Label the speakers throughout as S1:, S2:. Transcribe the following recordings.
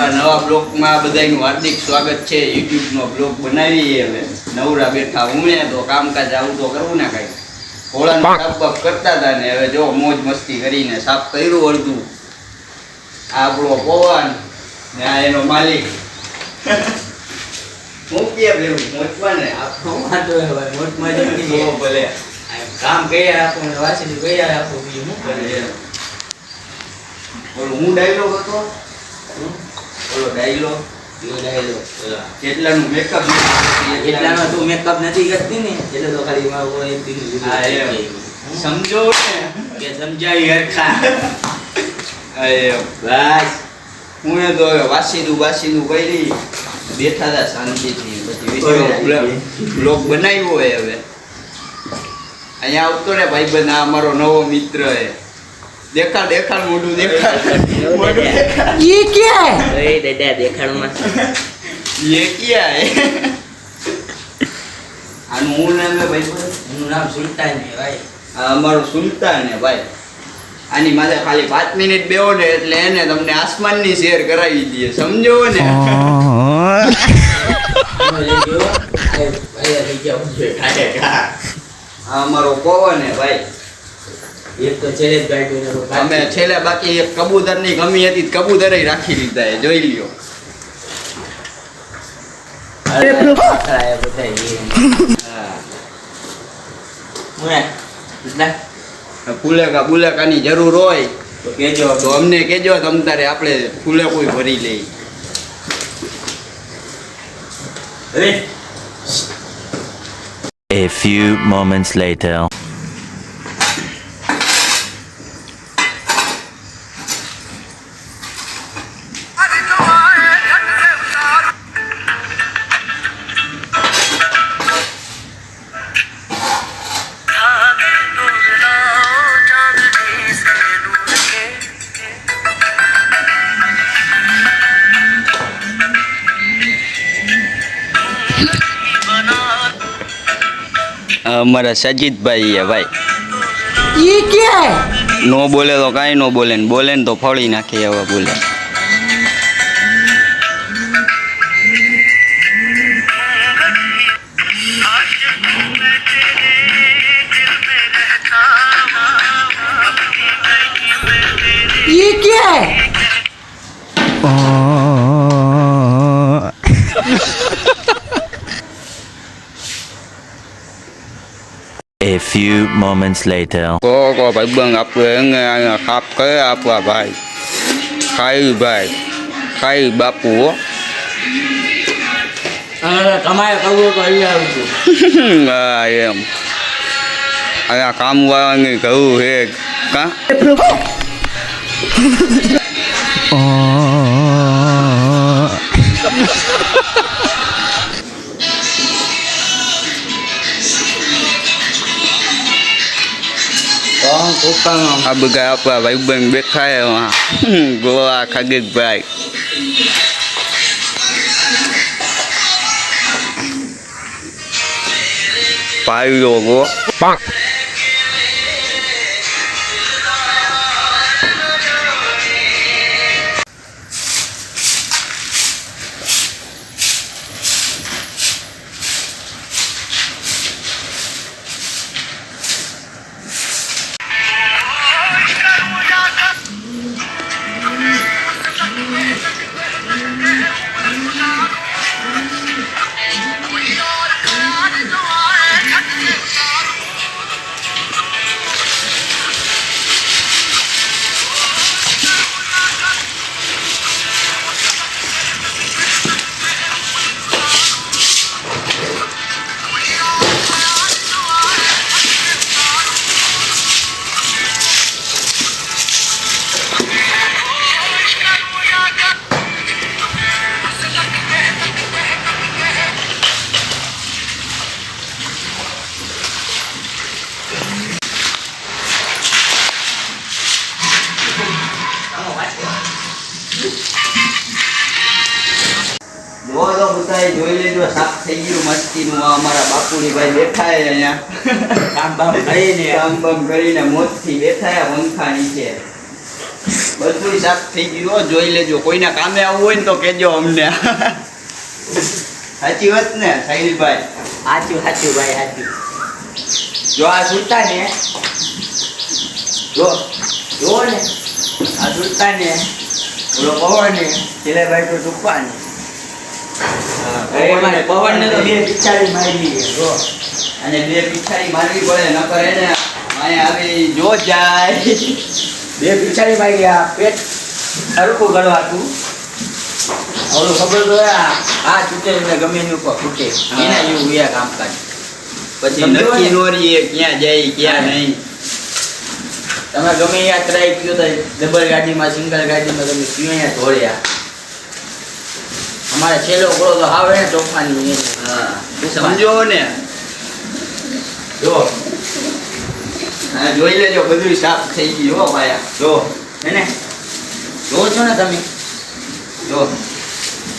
S1: અમારા નવા બ્લોગમાં બધાનું હાર્દિક સ્વાગત છે। યુટ્યુબનો બ્લોગ બનાવીએ હવે નવરા બેઠા ઉમે તો કામકાજ આવું તો કરવું ને કાંઈ ઘોડાનું સાફ કરતા હતા ને હવે જો મોજ મસ્તી કરીને સાફ કર્યું અડધું। આપણો પવન ને આ એનો માલિક હું કેમ લેવું મોજમાં ને આપણો તો મોજમાં જ ભલે કામ કર્યા આપો ને વાસી કર્યા આપો બીજું શું કરે ઓલો હું ડાયલોગ હતો ઓલો ડાયલોગ કેટલાનું મેકઅપ
S2: એટલાનો તું મેકઅપ નથી કરતી ને એટલે તો ખાલી મારો એક દિન
S1: સમજો ને
S2: કે સમજાવી હરખા
S1: બસ હું એ તો વાસીનું કરી બેઠા હતા શાંતિથી પછી બ્લોગ બનાવ્યો હોય હવે અહીંયા આવતો ને ભાઈબંધ આ અમારો નવો મિત્ર હે દેખાડ મોઢું દેખાડ
S2: ये क्या है ए दादा દેખાડમાં
S1: ये क्या है આનું હું નામ હે ભાઈબંધ
S2: એનું નામ સુલતાન છે ભાઈ
S1: આ અમારો સુલતાન હે ભાઈ આની માથે ખાલી 5 મિનિટ બેહો ને એટલે એને તમને આસમાનની શેર કરાવી દઈએ સમજો ને આ અમારો પવન હે ભાઈ
S2: એક તો છેલ્લે જ ગાડ્યો
S1: અમે છેલ્લે બાકી એક કબૂતરની કમી હતી કબૂતરે રાખી લીધા એ જોઈ લ્યો
S2: અરે બતાય
S1: ફૂલેકાની જરૂર હોય
S2: તો કેજો
S1: તો અમને કેજો તમ તારે આપણે ફૂલે કોઈ ભરી લઈ
S3: A few moments later.
S1: અમારા સજીદભાઈ હે ભાઈ
S2: ये क्या है
S1: નો બોલે તો કાંઈ નો બોલે ને બોલે ને તો ફળી નાખે એવા બોલે
S2: ये क्या है
S3: A few moments later.
S1: કો ભાઈ બંગ આપણે અહીંયા ખાપ કરે આપવા ભાઈ ખાઈ બાપુ હો
S2: તમારે કરવું તો અહીંયા આવજો
S1: હા એમ અહીંયા કામ વાળાની કહું હે કા આ બધા આપણા ભાઈબંધ બેઠા ગોવા ખગીતભાઈ પાયો ગો જો બધાય જોઈ લેજો સાફ થઈ ગયું મસ્તીનું અમારા બાપુની ભાઈ બેઠા છે અહીંયા કામ બામ કરીને મોજથી બેઠા છે પંખા નીચે બધું સાફ થઈ ગયું હો, જોઈ લેજો. કોઈના કામે આવવું હોય ને તો કહેજો અમને. સાચી વાત ને સાહિલભાઈ?
S2: સાચું સાચું ભાઈ સાચું. જો આ સુલતાન ને જો ને આ સુલતાન ને ઓલો પવન ને સિલાઈભાઈ તો ટૂંપા ને પવન ને તો બે પિછાડી મારી જો
S1: અને બે પીછાડી મારવી પડે, નકર એને અહીંયા આવી જો જાય.
S2: બે પિછાડી મારી આ પેટ હરખું કરવાતું ઓલું ખબર તો આ ચૂંટે ને ગમે એની ઉપર ફૂટે એના જેવું એ કામકાજ.
S1: પછી નક્કી નો રહીએ ક્યાં જાય ક્યાં નહીં.
S2: તમે ગમે ત્યાં ટ્રાય કર્યો તો ડબલ ગાડીમાં સિંગલ ગાડીમાં તમે ક્યાં અહીંયા ધોળ્યા. અમારે છેલ્લો ગોળો તો આવે ને ચોખાની
S1: હા સમજો ને.
S2: જો
S1: હા જોઈ લેજો, બધું સાફ થઈ ગયું હો ભાઈ.
S2: જો એને જો છો ને તમે
S1: જો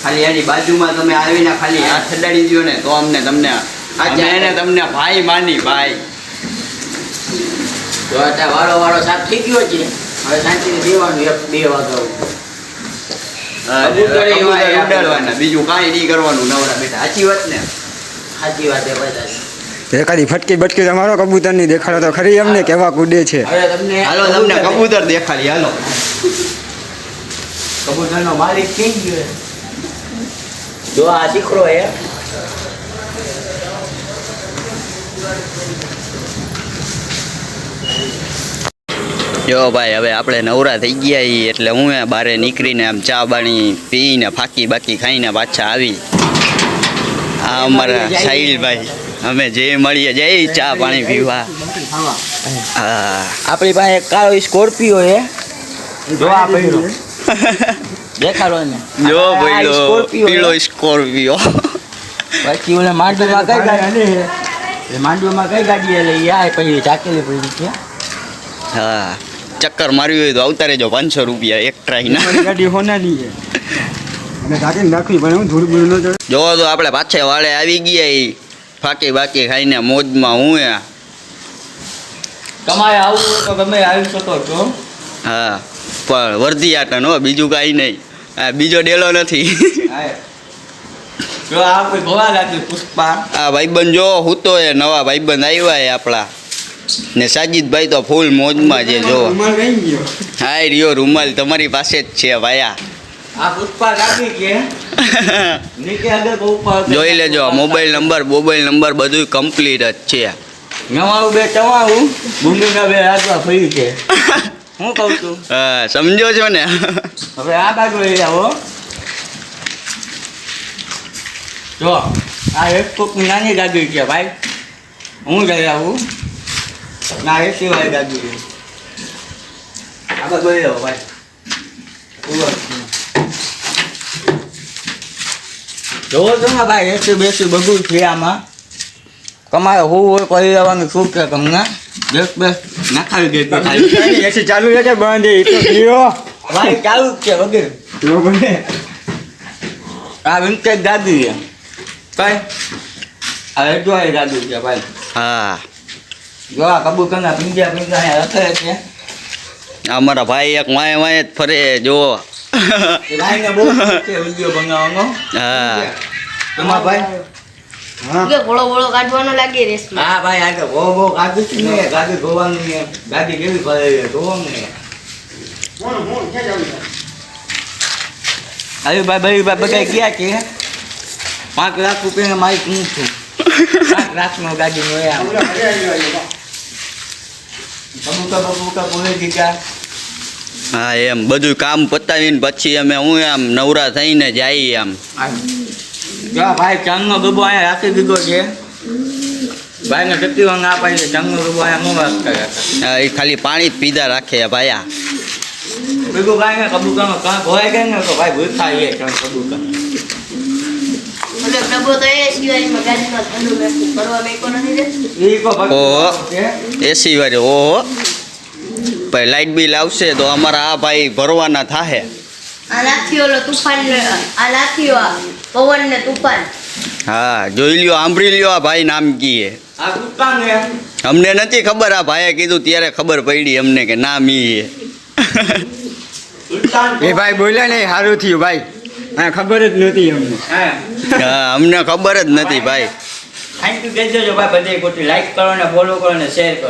S1: ખાલી એની બાજુમાં તમે આવીને ખાલી હાથ અડાડી દો ને તો અમને તમને એને તમને ભાઈ માની ભાઈ.
S2: જો અત્યારે વાળો સાફ થઈ ગયો છે. હવે શાંતિથી દેવાનું 1-2 વાગ્યા
S1: ઉડાડવાના, બીજું કાંઈ નહીં કરવાનું નવરા બેટા. સાચી વાત ને?
S2: સાચી વાત એ બધા.
S4: એકાદી ફટકી બટકી તમારો કબૂતરની દેખાડો તો ખરી અમને કેવા કૂદે છે.
S2: હવે તમને
S1: હાલો તમને કબૂતર દેખાડી. હાલો
S2: કબૂતરનો માલિક થઈ ગયો. જો આ શીખરો હે
S1: જો ભાઈ હવે આપણે નવરા થઈ ગયા છીએ એટલે હું બારે નીકળીને આમ ચા પાણી પીને ફાકી બાકી ખાઈને પાછા આવી. આ અમારા સાહિલભાઈ અમે જે મળીએ જઈ ચા પાણી પીવા. હા
S2: આપણી પાસે એક કાળો સ્કોર્પિયો હે. જો આ પડ્યો દેખાડો ને.
S1: જો ભાઈ પીળો સ્કોર્પિયો.
S2: પછી ઓલા માંડવીમાં કઈ ગાડી માંડવીમાં કઈ ગાડી એટલે આ પછી ચાકેલી પડી છે.
S1: હા ચક્કર મારવી હોય તો આવતા રહેજો. 500 રૂપિયા એક ટ્રાયના.
S4: ગાડી હોનાની છે અને ઢાંકીને રાખવી પણ હું ધૂળ બૂળ ન ચડે.
S1: જો તો આપણે પાછે વાળે આવી ગયા ઈ ફાકી બાકી ખાઈને મોજમાં. હું
S2: તમારે આવવું હોય તો તમે આવી શકો છો.
S1: હા પણ વર્ધી આટન હો, બીજું કાંઈ નહીં. આ બીજો ડેલો નથી.
S2: જો આ કોઈ ગોવા લાગ્યું પુષ્પા.
S1: આ ભાઈબંધ જો હું તો એ નવા ભાઈબંધ આવ્યા એ આપણા ને સાજીદભાઈ તો ફૂલ મોજમાં છે. જો
S4: રૂમાલ રહી ગયો.
S1: હાય રહ્યો રૂમાલ તમારી પાસે જ છે ભાયા.
S2: આ પુષ્પા લાગી કે નીચે આગળ બહુ ઉપર
S1: જોઈ લેજો મોબાઈલ નંબર બધું કમ્પ્લીટ જ છે.
S2: નવાળું બે ચવાળું ભૂમિના બે હાથમાં ફરી છે. હું કહું છું
S1: હા સમજો છો ને?
S2: હવે આ બાજુ લઈ આવો. જો આ એક ફૂટની નાની ગાડી છે ભાઈ. હું લઈ આવું ના એ સિવાય ગાડી છે. આ બાજુ લઈ આવો ભાઈ. જોવો છો ને ભાઈ એસી બેસી બધું છે આમાં. તમારે હોવું હોય કરી લેવાનું શું છે તમને બેસ નાખાવી દે ખાલી.
S4: એસી ચાલુ છે કે બંધ એ તો ગયો.
S2: ભાઈ ચાલુ જ છે વગેરે.
S4: જો બને
S2: આ વિન્ટેજ ગાડી છે કઈ આ એડવાય ગાડી છે ભાઈ.
S1: હા
S2: જો આ કબૂતરના પિંજા રખે છે.
S1: અમારા ભાઈ એક વાય જ ફરે જો.
S2: એ ભાઈને બહુ શોખ છે વિડીયો બનાવવાનો.
S1: હા
S2: તમારા ભાઈ
S4: હા
S5: કે ગોળો કાઢવાનો લાગે રેસમાં.
S2: હા ભાઈ આ તો બહુ ગાડી છે ને ગાડી ધોવાની ને ગાડી કેવી કરે છે ધોવાનું ને. અરે ભાઈ બધા ગયા કે 5 લાખ રૂપિયાના માલિક હું છું. 5 લાખનો ગાડી નો કબૂતર બોલે દીધા.
S1: હા એમ બધું કામ પતાવીને પછી અમે હું આમ નવરા થઈને જઈએ આમ.
S2: જો ભાઈ ચાંદનો ગબ્બો અહીંયા રાખી દીધો છે. ભાઈને કેટલી વાર ના પાડી છે ચાંદનો ગબ્બો અહીંયા ન રાખતા.
S1: હા, એ ખાલી પાણી જ પીધા રાખે ભાયા.
S2: બીજું કાંઈ ને કબૂતરનો કાંક હોય કે ને તો ભાઈ ભૂખા એ કબૂતર.
S5: એટલે ડબ્બો તો એ સિવાયમાં ગાડીમાં ઠંડુ બેસતું કરવા મેકો નથી રે.
S2: એ કો
S1: ઓહો.
S2: ભગવાન
S1: એસી વાળે ઓહો ભાઈ લાઇટ બિલ આવશે તો અમારા આ ભાઈ ભરવાના થાહે.
S5: આ લાથી ઓલો તુફાન આ લાથી પવન ને તુફાન.
S1: હા જોઈ લ્યો સાંભળી લ્યો આ ભાઈ નામ કીએ.
S2: આ કુત્તા ને
S1: અમને નથી ખબર, આ ભાઈએ કીધું ત્યારે ખબર પડી અમને કે નામ ઈ હે.
S2: સુલતાન
S4: એ ભાઈ બોલ્યા ને એ સારું થયું ભાઈ હા ખબર જ નહોતી અમને
S2: હા
S1: હા, અમને ખબર જ નથી ભાઈ.
S2: થેન્ક યુ કહી દેજો ભાઈ બધે ગોટી લાઈક કરો ને ફોલો કરો ને શેર કરો.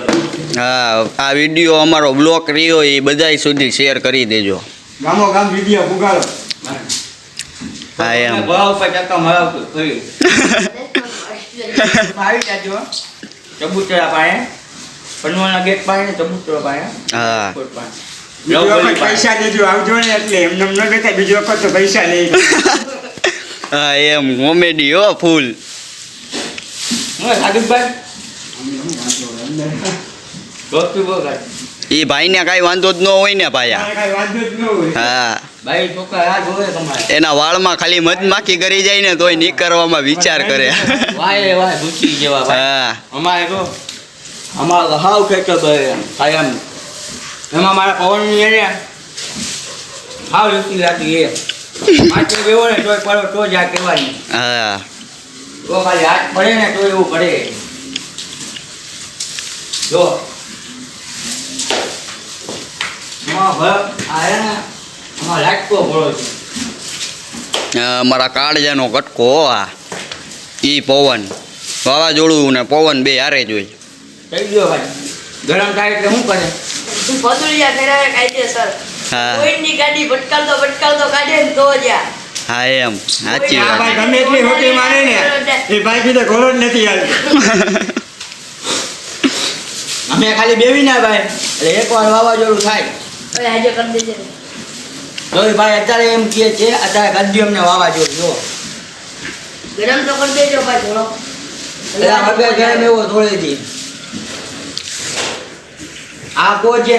S1: હા, આ વિડીયો અમારો બ્લોગ રહ્યો એ બધાય સુધી શેર કરી દેજો.
S4: ગામો ગામ વિડીયો પુગાડો
S1: હા, એમ.
S2: ભાવ ઉપર ટકા મળાવતું થયું. આવી જાજો ચબુતરા પાસે પનવાના ગેટ પાસે ચબુતરા પાસે
S1: હા.
S2: કોઈ પાસે.
S4: બીજી વખત પૈસા દેજો આવજો ને એટલે એમને એમ ન દેખાય બીજી વખત તો પૈસા લઈ
S1: હા, એમ કોમેડી હો ફૂલ.
S2: હું સાદુભાઈ ગોપી બોલ
S1: એ ભાઈને કાંઈ વાંધો જ ન હોય ને ભાયા.
S4: કઈ વાંધો જ ન હોય
S1: હા,
S2: ભાઈ છોકરા આ જોવે તમારે
S1: એના વાળમાં ખાલી મધમાખી કરી જાય ને તોય નીકળવામાં વિચાર કરે.
S2: વાય વાય ભૂસી જેવા ભાઈ
S1: હા,
S2: અમારે તો અમારે હાવ ખેતર ભાઈ ખાઈ એમ એમાં મારા પવનની એરિયા હાવ લૂટી લાગી એ માથે બેવો ને તોય પડો તો જ આ કહેવાની
S1: હા.
S2: તો ખાલી હાથ પડે ને તો એવું પડે જો આમાં લાગતો ભળો છે
S1: અમારા કાળજાનો કટકો હો આ. ઈ પવન વાવાઝોડું ને પવન બે હારે જ હોય.
S2: કહી દો ભાઈ ગરમ થાય એટલે શું કરે
S5: તું પદુલિયા ફેરાવે કાયદેસર
S1: હા.
S5: કોઈની ગાડી ભટકાવતો કાઢે ને તો જ
S1: હા, એમ સાચી
S4: આ
S1: વાત.
S4: ભાઈ ગમે એટલી હોટી મારે ને એ ભાઈ કીધે ઘોડો જ નથી હાલતો
S2: અમે ખાલી બેવી ના ભાઈ એટલે એકવાર વાવાઝોડું થાય
S5: હવે આજે કરી દેજે ને.
S2: તો એ ભાઈ અત્યારે એમ કહે છે અત્યારે ગાડી અમને વાવાઝોડું જો
S5: ગરમ તો કરી દેજો ભાઈ થોડો
S2: એટલે આ વગર ગરમ એવો થોડેથી આ કો છે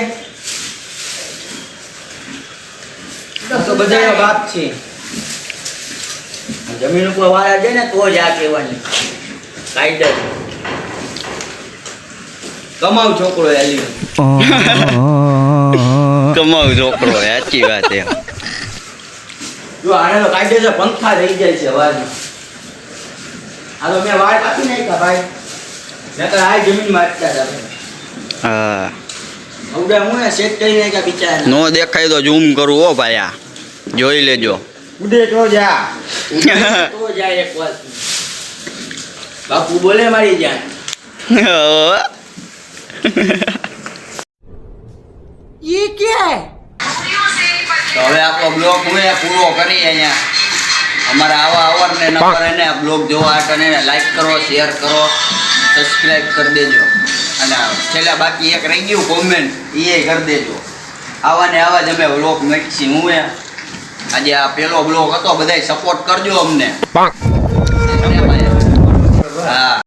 S2: આ તો બધાનો બાપ છે આ જમીન ઉપર વાળા છે ને તો જ આ કહેવાની કાયદા છે. કમાવ છોકરો એલી
S1: કમાવ છોકરો સાચી વાત એમ.
S2: જો આને તો કાયદેસર પંખા થઈ જાય છે વાળમાં આ તો મેં વાળ કાપી નાખ્યા ભાઈ નકર આ જમીનમાં અટક્યા હતા ભાઈ.
S1: હા,
S2: હવે હું ને સેટ કરી નાખ્યા બિચારા
S1: નો દેખાય તો ઝૂમ કરું હો ભાયા, જોઈ લેજો.
S4: ઉડે તો જા
S2: તો જાય એક વાર બાપુ બોલે મારી જાન ये क्या है
S1: તો હવે આપણો બ્લોગ હું પૂરો કરી અહીંયા. અમારા આવા અવરને નંબર એને બ્લોગ જોવા માટે લાઈક કરો, શેર કરો, સબસ્ક્રાઈબ કરી દેજો અને છેલ્લા બાકી એક રહી ગયું કોમેન્ટ એ કરી દેજો. આવા ને આવા જ અમે બ્લોગ નાખીએ. હું આજે આ પેલો બ્લોગ હતો, બધાય સપોર્ટ કરજો અમને. હા.